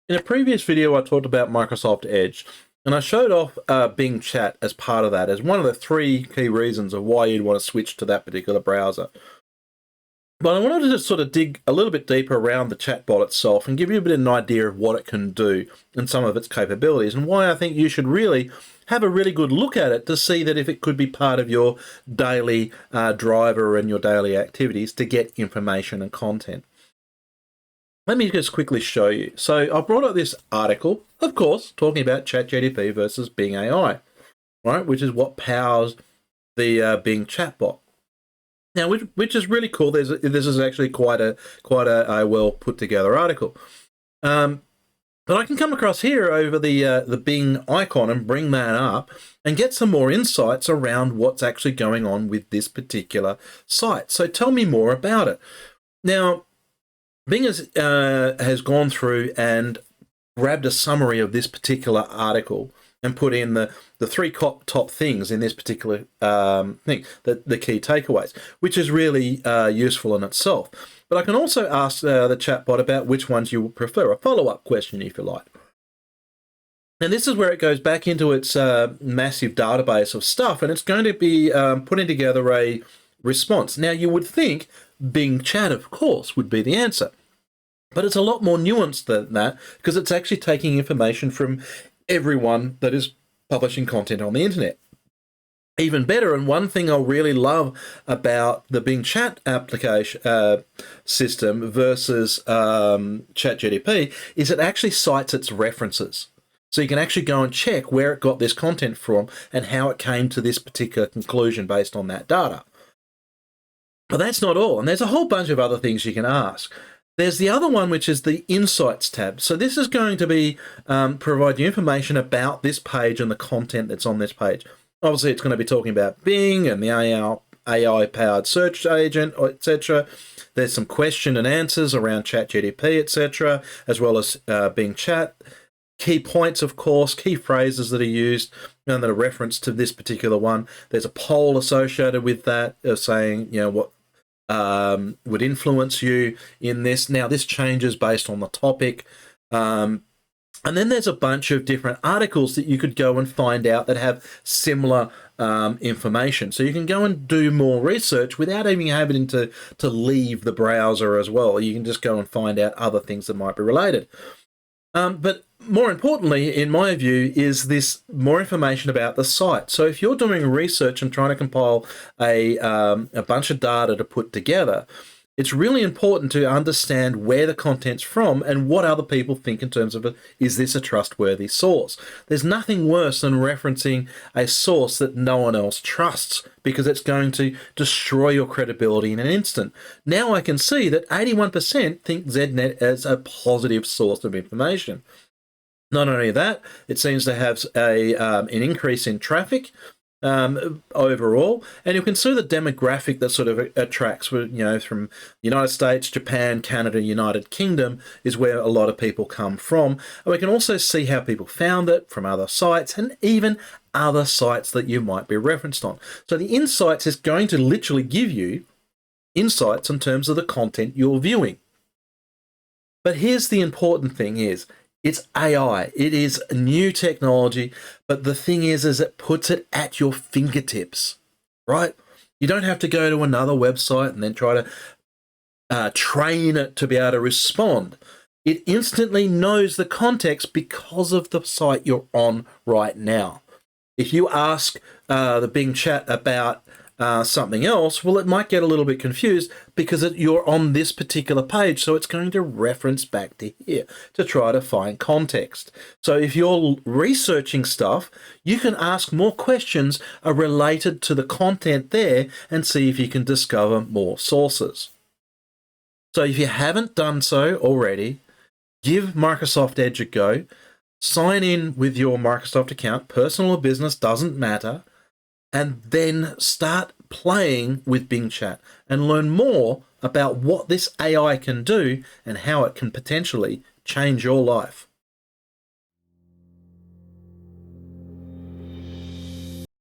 In a previous video, I talked about Microsoft Edge, and I showed off Bing Chat as part of that, as one of the three key reasons of why you'd want to switch to that particular browser. But I wanted to sort of dig a little bit deeper around the chatbot itself and give you a bit of an idea of what it can do and some of its capabilities, and why I think you should really have a really good look at it to see that if it could be part of your daily driver and your daily activities to get information and content. Let me just quickly show you. So I brought up this article, of course, talking about ChatGPT versus Bing AI, right? Which is what powers the Bing chatbot. Now, which is really cool. This is actually quite a well put together article. But I can come across here over the Bing icon and bring that up and get some more insights around what's actually going on with this particular site. So tell me more about it. Now, Bing has gone through and grabbed a summary of this particular article and put in the three top things in this particular thing, the key takeaways, which is really useful in itself. But I can also ask the chatbot about which ones you would prefer, a follow-up question if you like. And this is where it goes back into its massive database of stuff, and it's going to be putting together a response. Now, you would think Bing Chat, of course, would be the answer. But it's a lot more nuanced than that, because it's actually taking information from everyone that is publishing content on the internet. Even better, and one thing I really love about the Bing Chat application system versus ChatGPT is it actually cites its references. So you can actually go and check where it got this content from and how it came to this particular conclusion based on that data. But that's not all, and there's a whole bunch of other things you can ask. There's the other one, which is the Insights tab. So this is going to be provide you information about this page and the content that's on this page. Obviously, it's going to be talking about Bing and the AI-powered search agent, etc. There's some question and answers around ChatGPT, etc., as well as Bing Chat. Key points, of course, key phrases that are used and that are referenced to this particular one. There's a poll associated with that saying, what would influence you in this. Now, this changes based on the topic. And then there's a bunch of different articles that you could go and find out that have similar information. So you can go and do more research without even having to leave the browser as well. You can just go and find out other things that might be related. But more importantly, in my view, is this more information about the site. So if you're doing research and trying to compile a bunch of data to put together, it's really important to understand where the content's from and what other people think in terms of is this a trustworthy source. There's nothing worse than referencing a source that no one else trusts, because it's going to destroy your credibility in an instant. Now I can see that 81% think ZNet as a positive source of information. Not only that, it seems to have an increase in traffic overall, and you can see the demographic that sort of attracts, from the United States, Japan, Canada, United Kingdom is where a lot of people come from. And we can also see how people found it from other sites and even other sites that you might be referenced on. So the Insights is going to literally give you insights in terms of the content you're viewing. But here's the important thing is, it's AI. It is new technology, but the thing is it puts it at your fingertips, right? You don't have to go to another website and then try to train it to be able to respond. It instantly knows the context because of the site you're on right now. If you ask the Bing Chat about something else, well, it might get a little bit confused because you're on this particular page, so it's going to reference back to here to try to find context. So if you're researching stuff, you can ask more questions related to the content there and see if you can discover more sources. So if you haven't done so already, give Microsoft Edge a go. Sign in with your Microsoft account, personal or business, doesn't matter, and then start playing with Bing Chat and learn more about what this AI can do and how it can potentially change your life.